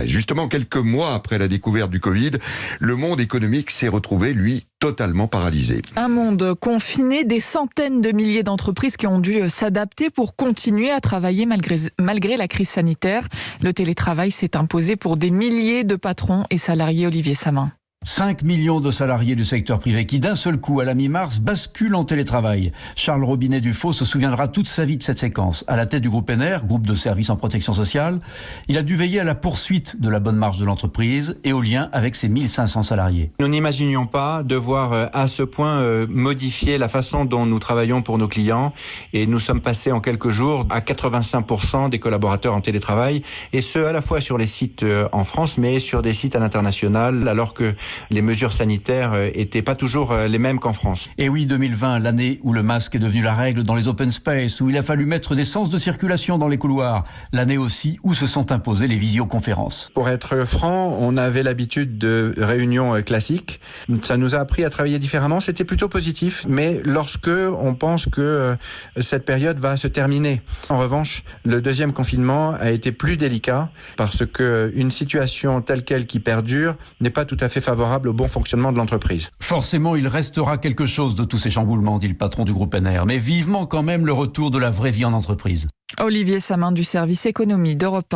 Justement, quelques mois après la découverte du Covid, le monde économique s'est retrouvé, lui, totalement paralysé. Un monde confiné, des centaines de milliers d'entreprises qui ont dû s'adapter pour continuer à travailler malgré la crise sanitaire. Le télétravail s'est imposé pour des milliers de patrons et salariés. Olivier Samin. 5 millions de salariés du secteur privé qui, d'un seul coup, à la mi-mars, basculent en télétravail. Charles Robinet-Dufaux se souviendra toute sa vie de cette séquence. À la tête du groupe NR, groupe de services en protection sociale, il a dû veiller à la poursuite de la bonne marche de l'entreprise et au lien avec ses 1500 salariés. Nous n'imaginions pas devoir à ce point modifier la façon dont nous travaillons pour nos clients, et nous sommes passés en quelques jours à 85% des collaborateurs en télétravail, et ce à la fois sur les sites en France mais sur des sites à l'international, alors que les mesures sanitaires étaient pas toujours les mêmes qu'en France. Et oui, 2020, l'année où le masque est devenu la règle dans les open space, où il a fallu mettre des sens de circulation dans les couloirs. L'année aussi où se sont imposées les visioconférences. Pour être franc, on avait l'habitude de réunions classiques. Ça nous a appris à travailler différemment. C'était plutôt positif. Mais lorsque on pense que cette période va se terminer. En revanche, le deuxième confinement a été plus délicat parce que une situation telle quelle qui perdure n'est pas tout à fait favorable au bon fonctionnement de l'entreprise. Forcément, il restera quelque chose de tous ces chamboulements, dit le patron du groupe NR, mais vivement quand même le retour de la vraie vie en entreprise. Olivier Samin du service économie d'Europe 1.